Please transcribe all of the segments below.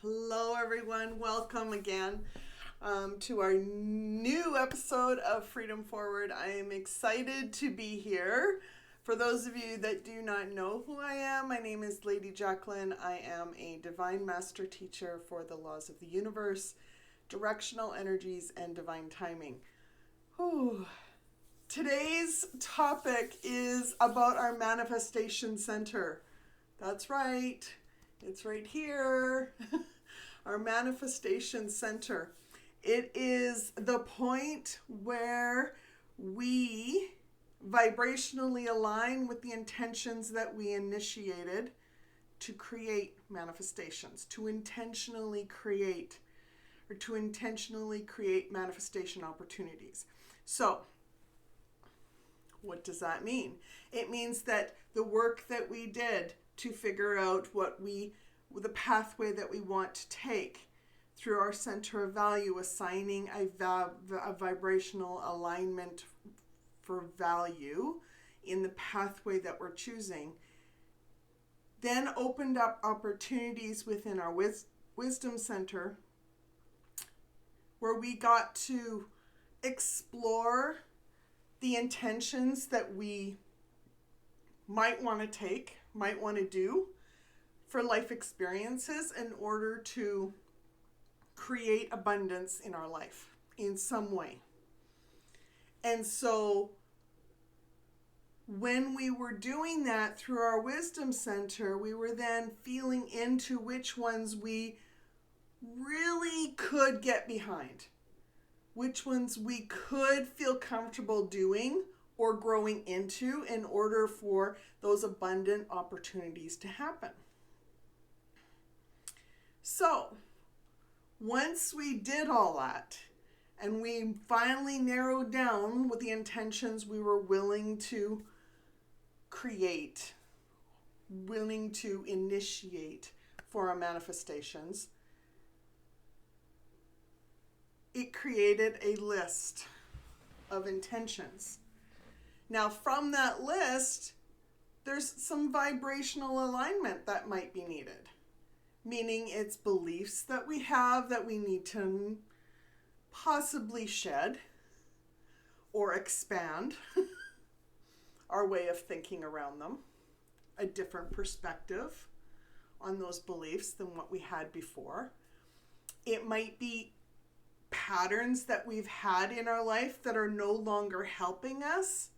Hello, everyone. Welcome again to our new episode of Freedom Forward. I am excited to be here. For those of you that do not know who I am, my name is Lady Jacqueline. I am a Divine Master Teacher for the laws of the universe, directional energies, and divine timing. Whew. Today's topic is about our manifestation center. That's right. It's right here. Our manifestation center. It is the point where we vibrationally align with the intentions that we initiated to create manifestations, to intentionally create manifestation opportunities. So, what does that mean? It means that the work that we did to figure out the pathway that we want to take through our center of value, assigning a vibrational alignment for value in the pathway that we're choosing, then opened up opportunities within our wisdom center where we got to explore the intentions that we might want to take, might want to do for life experiences in order to create abundance in our life in some way. And so when we were doing that through our wisdom center, we were then feeling into which ones we really could get behind, which ones we could feel comfortable doing or growing into in order for those abundant opportunities to happen. So, once we did all that, and we finally narrowed down what the intentions we were willing to create, willing to initiate for our manifestations, it created a list of intentions. Now, from that list, there's some vibrational alignment that might be needed. Meaning it's beliefs that we have that we need to possibly shed or expand our way of thinking around them, a different perspective on those beliefs than what we had before. It might be patterns that we've had in our life that are no longer helping us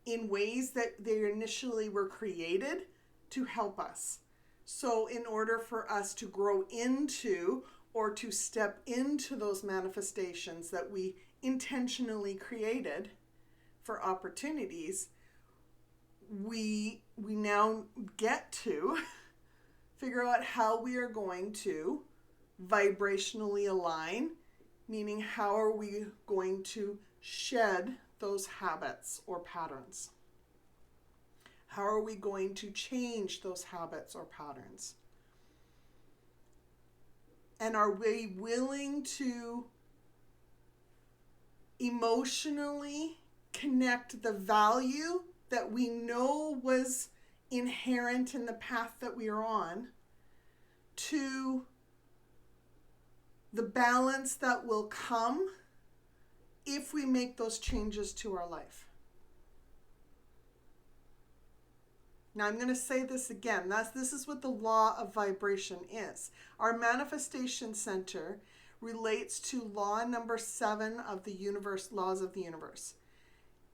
in ways that they initially were created to help us. So in order for us to grow into or to step into those manifestations that we intentionally created for opportunities, we now get to figure out how we are going to vibrationally align, meaning how are we going to shed those habits or patterns. How are we going to change those habits or patterns? And are we willing to emotionally connect the value that we know was inherent in the path that we are on to the balance that will come if we make those changes to our life? Now I'm going to say this again. This is what the law of vibration is. Our manifestation center relates to law number 7 of the universe, laws of the universe.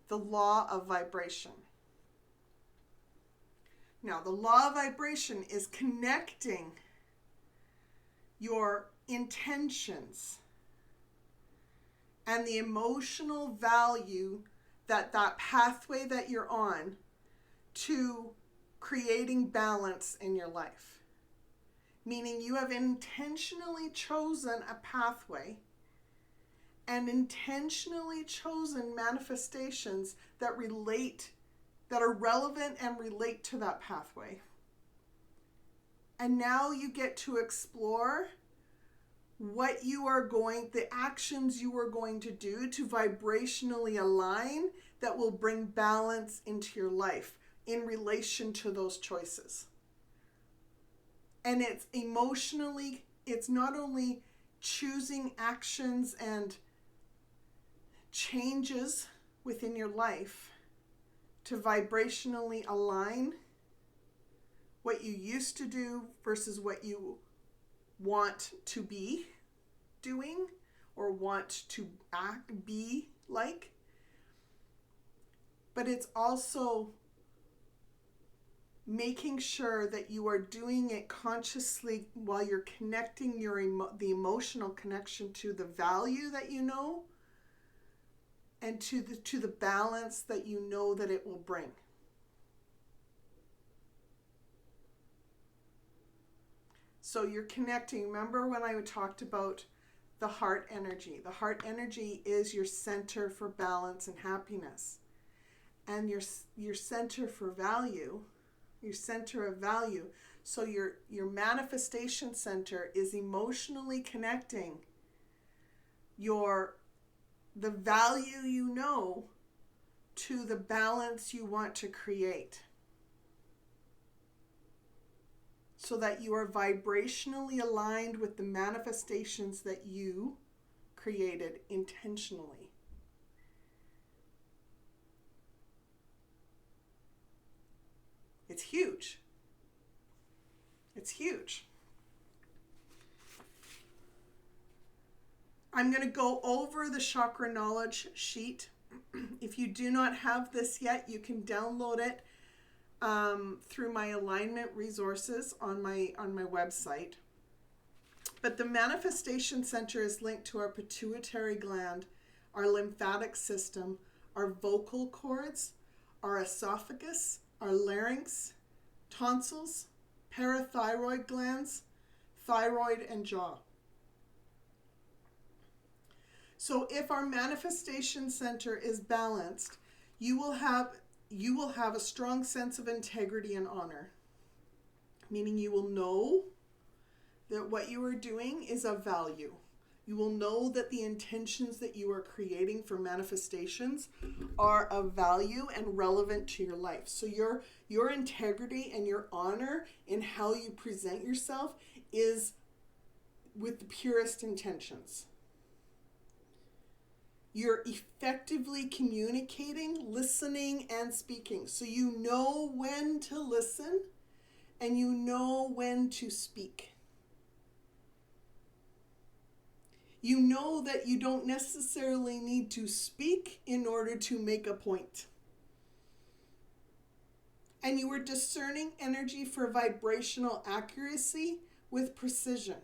The law of vibration. Now the law of vibration is connecting your intentions and the emotional value that pathway that you're on to creating balance in your life. Meaning you have intentionally chosen a pathway and intentionally chosen manifestations that are relevant and relate to that pathway. And now you get to explore the actions you are going to do to vibrationally align that will bring balance into your life in relation to those choices. And it's emotionally it's not only choosing actions and changes within your life to vibrationally align what you used to do versus what you want to be doing or want to be like, but it's also making sure that you are doing it consciously while you're connecting the emotional connection to the value that you know and to the balance that you know that it will bring. So you're connecting. Remember when I talked about the heart energy? The heart energy is your center for balance and happiness. And your center for value, your center of value. So your manifestation center is emotionally connecting the value you know to the balance you want to create. So that you are vibrationally aligned with the manifestations that you created intentionally. It's huge. It's huge. I'm going to go over the chakra knowledge sheet. If you do not have this yet, you can download it through my alignment resources on my website. But the manifestation center is linked to our pituitary gland, our lymphatic system, our vocal cords, our esophagus, our larynx, tonsils, parathyroid glands, thyroid, and jaw. So if our manifestation center is balanced, you will have a strong sense of integrity and honor, meaning you will know that what you are doing is of value. You will know that the intentions that you are creating for manifestations are of value and relevant to your life. So your integrity and your honor in how you present yourself is with the purest intentions. You're effectively communicating, listening, and speaking. So you know when to listen and you know when to speak. You know that you don't necessarily need to speak in order to make a point. And you are discerning energy for vibrational accuracy with precision.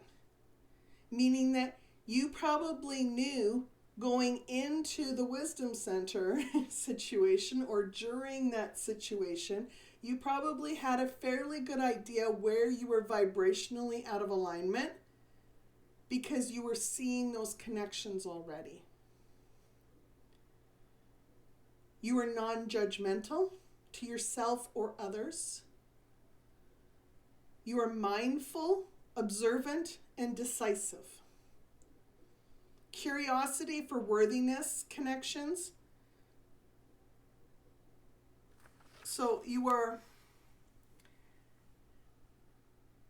Meaning that you probably knew going into the wisdom center situation or during that situation, you probably had a fairly good idea where you were vibrationally out of alignment, because you were seeing those connections already. You are non-judgmental to yourself or others. You are mindful, observant, and decisive. Curiosity for worthiness connections. So you are,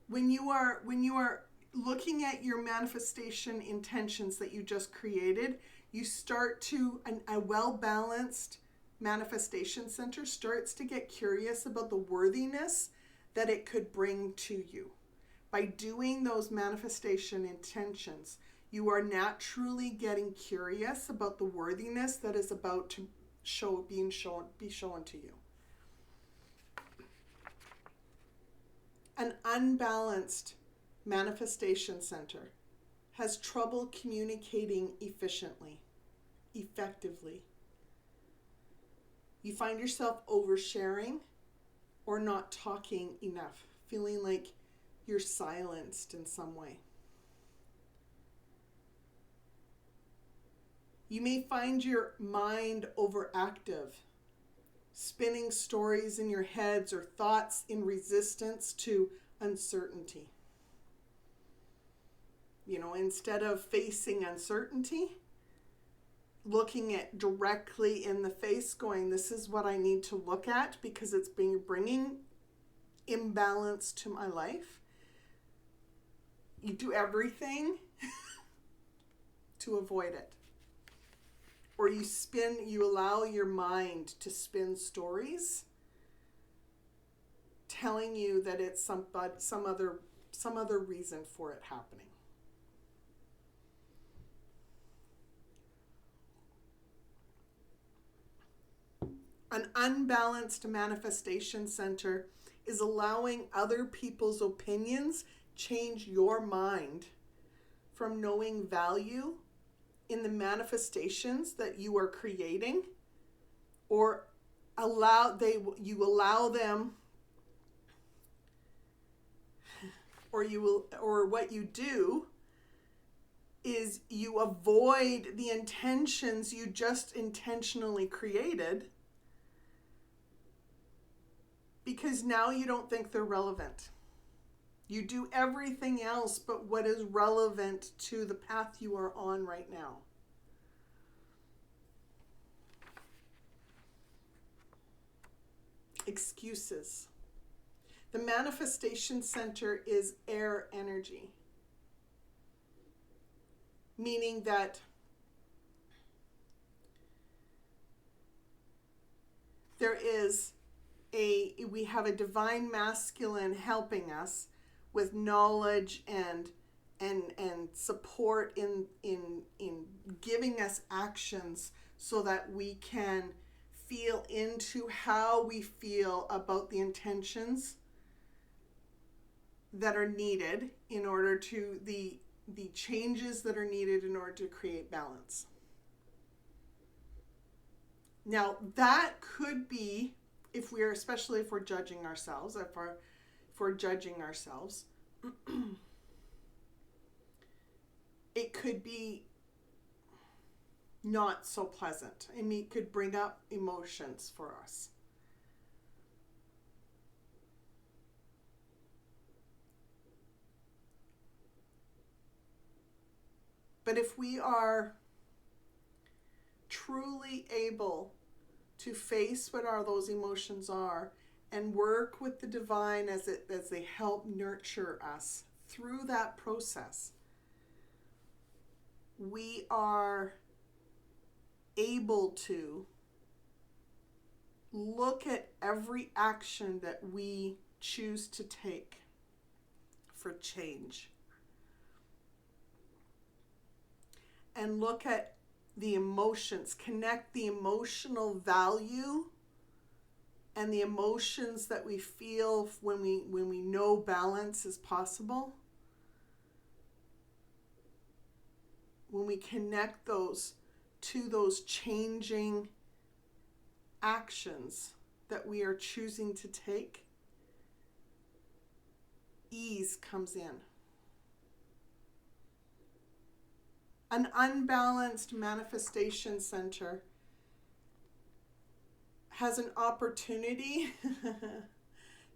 when you are looking at your manifestation intentions that you just created, you start to, a well-balanced manifestation center starts to get curious about the worthiness that it could bring to you. By doing those manifestation intentions, you are naturally getting curious about the worthiness that is about to be shown to you. An unbalanced manifestation center has trouble communicating effectively. You find yourself oversharing or not talking enough, feeling like you're silenced in some way. You may find your mind overactive, spinning stories in your heads or thoughts in resistance to uncertainty. Instead of facing uncertainty, looking it directly in the face, going, this is what I need to look at because it's bringing imbalance to my life. you do everything to avoid it. Or you allow your mind to spin stories telling you that it's some other reason for it happening. An unbalanced manifestation center is allowing other people's opinions change your mind from knowing value in the manifestations that you are creating, or you allow them, or what you do is you avoid the intentions you just intentionally created because now you don't think they're relevant. You do everything else but what is relevant to the path you are on right now. Excuses. The manifestation center is air energy, meaning that we have a divine masculine helping us with knowledge and support in giving us actions so that we can feel into how we feel about the intentions that are needed in order to the changes that are needed in order to create balance. Now that could be, especially if we're judging ourselves, if we're judging ourselves, it could be not so pleasant. I mean, it could bring up emotions for us. But if we are truly able to face what those emotions are and work with the divine as they help nurture us through that process, we are able to look at every action that we choose to take for change and look at the emotions, connect the emotional value and the emotions that we feel when we know balance is possible. When we connect those to those changing actions that we are choosing to take, ease comes in. An unbalanced manifestation center has an opportunity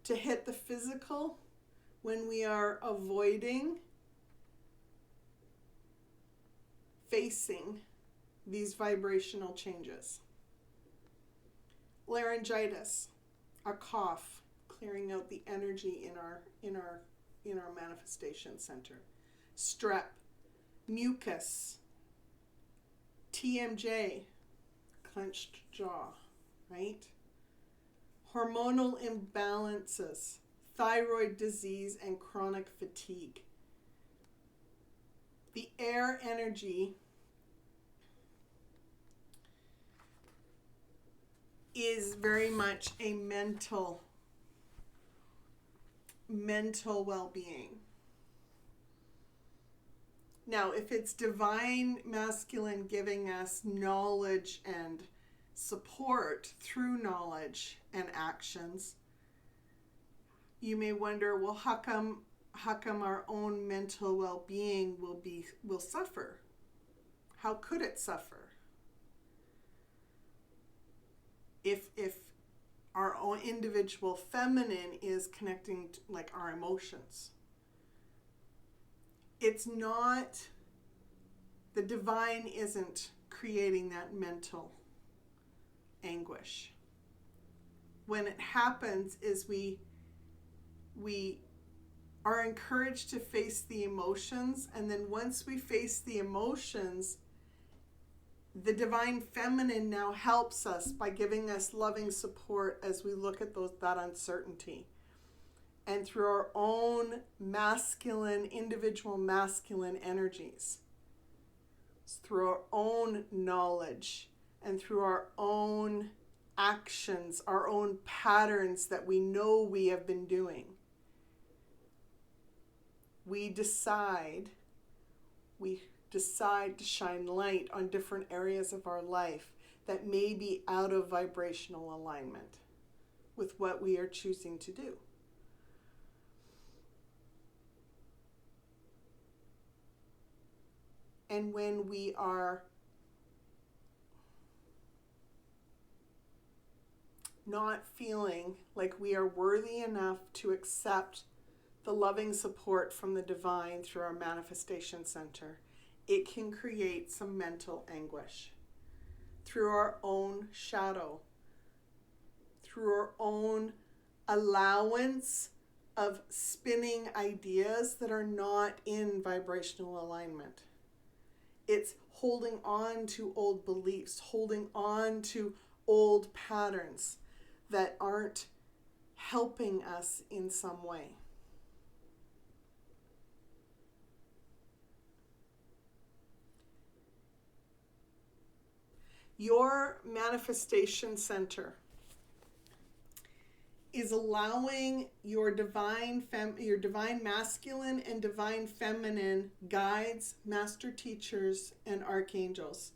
to hit the physical when we are avoiding facing these vibrational changes. Laryngitis, a cough, clearing out the energy in our manifestation center. Strep, mucus, TMJ, clenched jaw, right? Hormonal imbalances, thyroid disease, and chronic fatigue. The air energy is very much a mental well-being. Now, if it's divine masculine giving us knowledge and support through knowledge and actions, you may wonder, well, how come our own mental well-being will suffer? How could it suffer? If our own individual feminine is connecting to, like, our emotions. It's not, the divine isn't creating that mental anguish. When it happens is we are encouraged to face the emotions, and then once we face the emotions, the divine feminine now helps us by giving us loving support as we look at that uncertainty. And through our own masculine, individual masculine energies, through our own knowledge, and through our own actions, our own patterns that we know we have been doing, we decide to shine light on different areas of our life that may be out of vibrational alignment with what we are choosing to do. And when we are not feeling like we are worthy enough to accept the loving support from the divine through our manifestation center, it can create some mental anguish through our own shadow, through our own allowance of spinning ideas that are not in vibrational alignment. It's holding on to old beliefs, holding on to old patterns that aren't helping us in some way. Your manifestation center is allowing your divine masculine and divine feminine guides, master teachers, and archangels,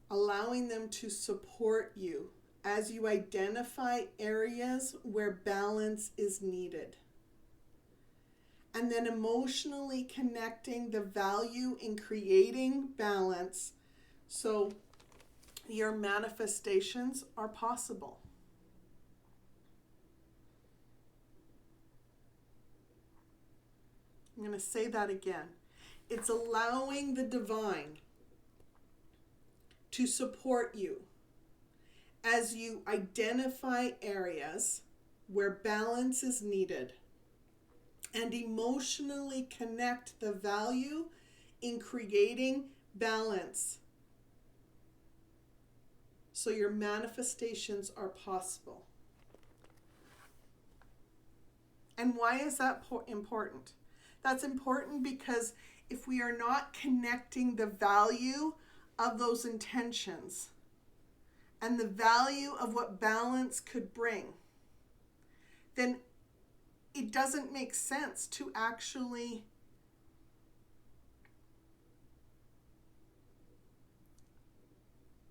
allowing them to support you as you identify areas where balance is needed. And then emotionally connecting the value in creating balance so your manifestations are possible. I'm going to say that again. It's allowing the divine to support you as you identify areas where balance is needed and emotionally connect the value in creating balance so your manifestations are possible. And why is that important? That's important because if we are not connecting the value of those intentions and the value of what balance could bring, then it doesn't make sense to actually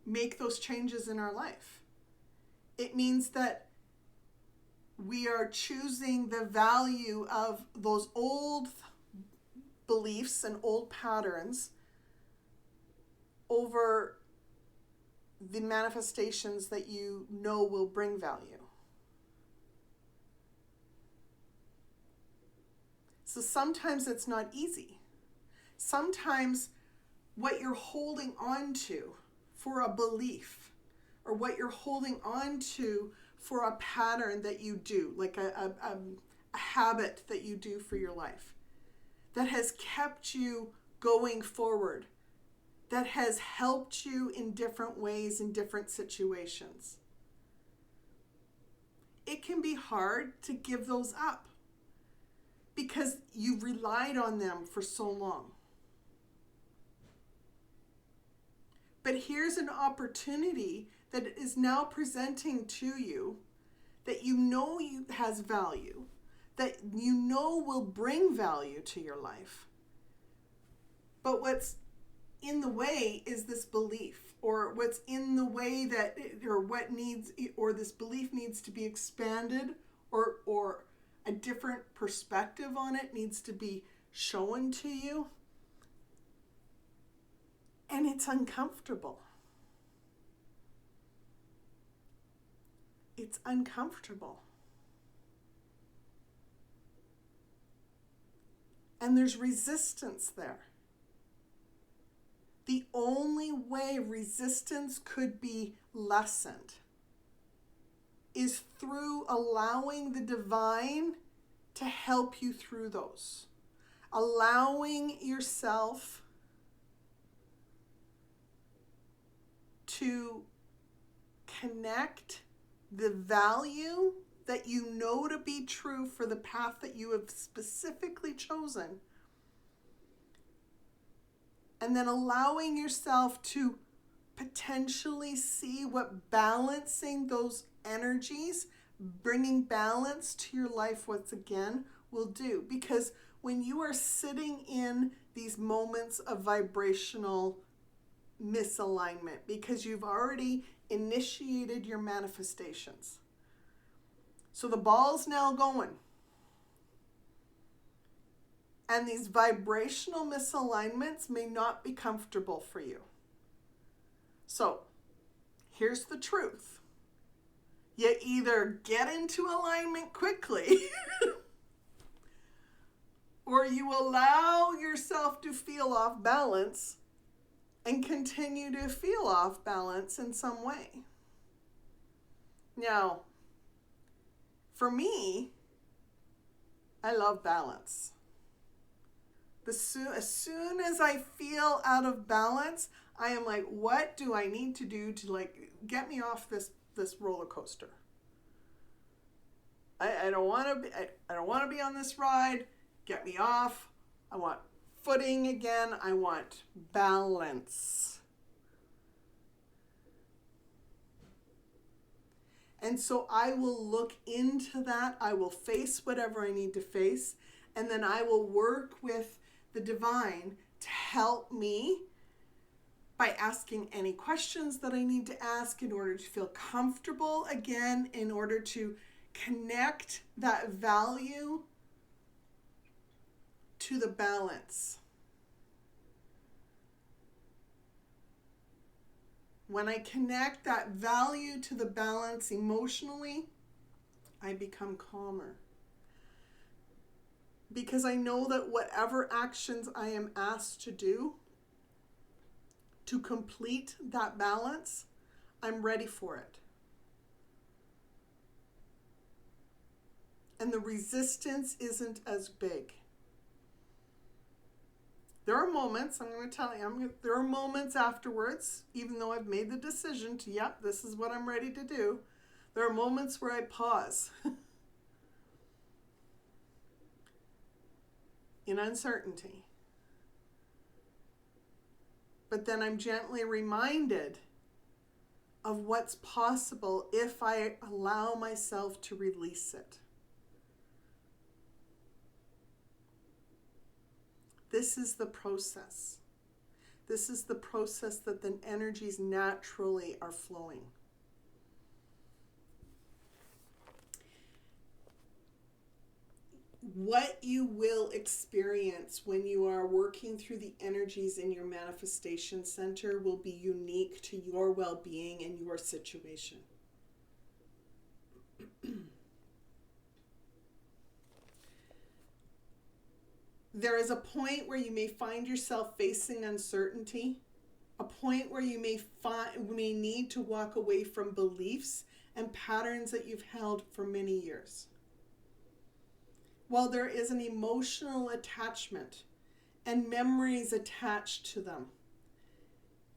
make those changes in our life. It means that we are choosing the value of those old beliefs and old patterns over the manifestations that you know will bring value. So sometimes it's not easy. Sometimes what you're holding on to for a belief, or what you're holding on to for a pattern that you do, like a habit that you do for your life, that has kept you going forward, that has helped you in different ways in different situations. It can be hard to give those up because you've relied on them for so long. But here's an opportunity that is now presenting to you that you know has value, that you know will bring value to your life. But what's in the way is this belief, or what's in the way that, or this belief needs to be expanded, or a different perspective on it needs to be shown to you. And it's uncomfortable. It's uncomfortable. And there's resistance there. The only way resistance could be lessened is through allowing the divine to help you through those. Allowing yourself to connect the value that you know to be true for the path that you have specifically chosen, and then allowing yourself to potentially see what balancing those energies, bringing balance to your life once again, will do. Because when you are sitting in these moments of vibrational misalignment, because you've already initiated your manifestations, so the ball's now going, and these vibrational misalignments may not be comfortable for you. So here's the truth. You either get into alignment quickly or you allow yourself to feel off balance and continue to feel off balance in some way. Now, for me, I love balance. As soon as I feel out of balance, I am like, what do I need to do to get me off this roller coaster? I don't want to be on this ride. Get me off. I want footing again. I want balance. And so I will look into that. I will face whatever I need to face. And then I will work with the divine to help me by asking any questions that I need to ask in order to feel comfortable again, in order to connect that value to the balance. When I connect that value to the balance emotionally, I become calmer. Because I know that whatever actions I am asked to do to complete that balance, I'm ready for it. And the resistance isn't as big. There are moments, I'm going to tell you, there are moments afterwards, even though I've made the decision to, yep, this is what I'm ready to do. There are moments where I pause in uncertainty. But then I'm gently reminded of what's possible if I allow myself to release it. This is the process. This is the process that the energies naturally are flowing. What you will experience when you are working through the energies in your manifestation center will be unique to your well-being and your situation. There is a point where you may find yourself facing uncertainty, a point where you may need to walk away from beliefs and patterns that you've held for many years. While there is an emotional attachment and memories attached to them,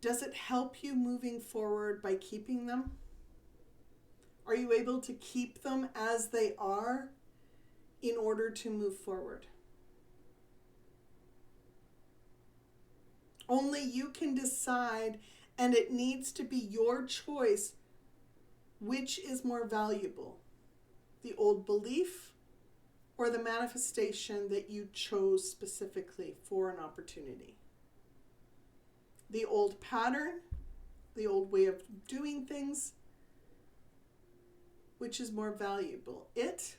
does it help you moving forward by keeping them? Are you able to keep them as they are in order to move forward? Only you can decide, and it needs to be your choice, which is more valuable, the old belief or the manifestation that you chose specifically for an opportunity. The old pattern, the old way of doing things, which is more valuable, it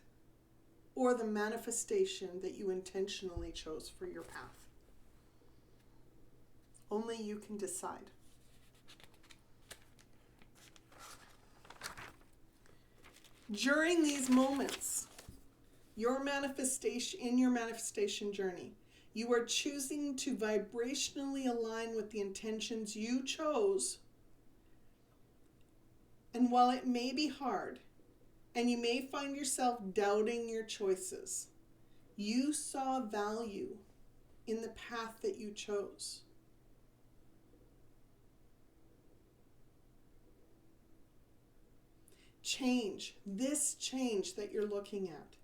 or the manifestation that you intentionally chose for your path. Only you can decide. During these moments, your manifestation journey, you are choosing to vibrationally align with the intentions you chose. And while it may be hard, and you may find yourself doubting your choices, You saw value in the path that you chose. This change that you're looking at,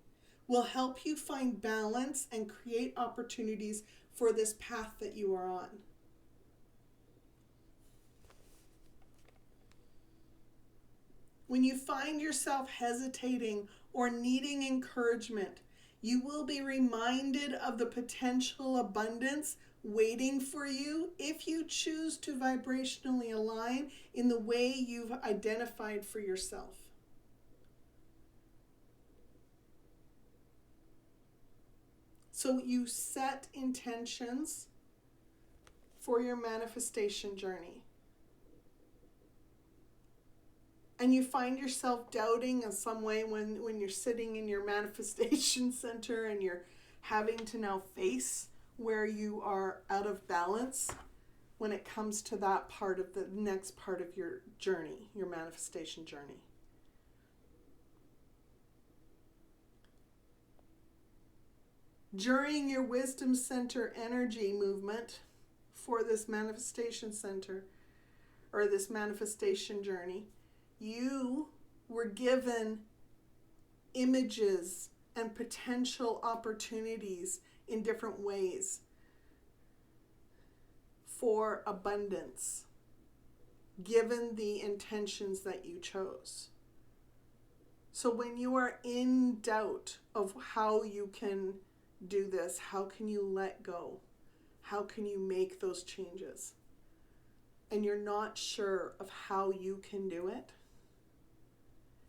will help you find balance and create opportunities for this path that you are on. When you find yourself hesitating or needing encouragement, you will be reminded of the potential abundance waiting for you if you choose to vibrationally align in the way you've identified for yourself. So you set intentions for your manifestation journey. And you find yourself doubting in some way when you're sitting in your manifestation center and you're having to now face where you are out of balance when it comes to that part of the next part of your journey, your manifestation journey. During your wisdom center energy movement for this manifestation center or this manifestation journey, you were given images and potential opportunities in different ways for abundance, given the intentions that you chose. So when you are in doubt of how you can do this, how can you let go? How can you make those changes? And you're not sure of how you can do it,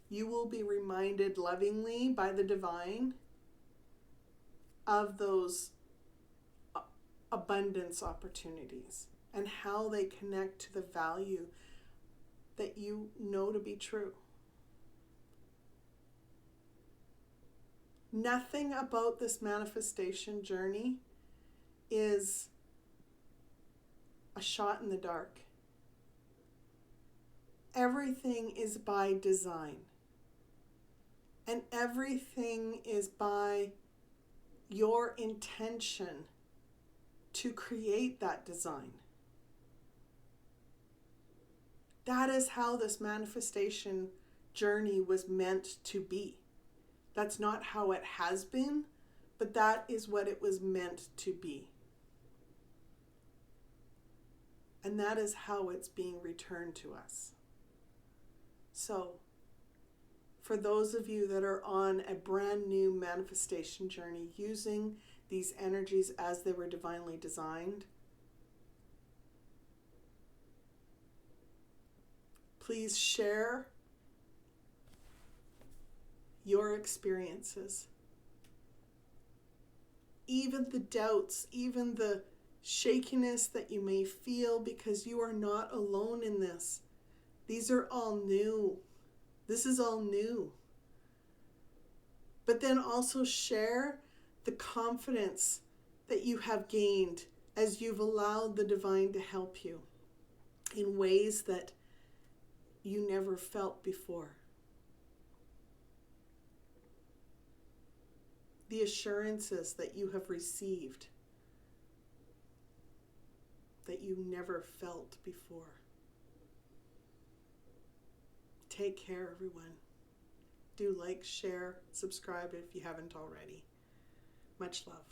you will be reminded lovingly by the divine of those abundance opportunities and how they connect to the value that you know to be true. Nothing about this manifestation journey is a shot in the dark. Everything is by design. And everything is by your intention to create that design. That is how this manifestation journey was meant to be. That's not how it has been, but that is what it was meant to be. And that is how it's being returned to us. So, for those of you that are on a brand new manifestation journey, using these energies as they were divinely designed, please share your experiences. Even the doubts, even the shakiness that you may feel, because you are not alone in this. These are all new. This is all new. But then also share the confidence that you have gained as you've allowed the divine to help you in ways that you never felt before. The assurances that you have received that you never felt before. Take care, everyone. Do like, share, subscribe if you haven't already. Much love.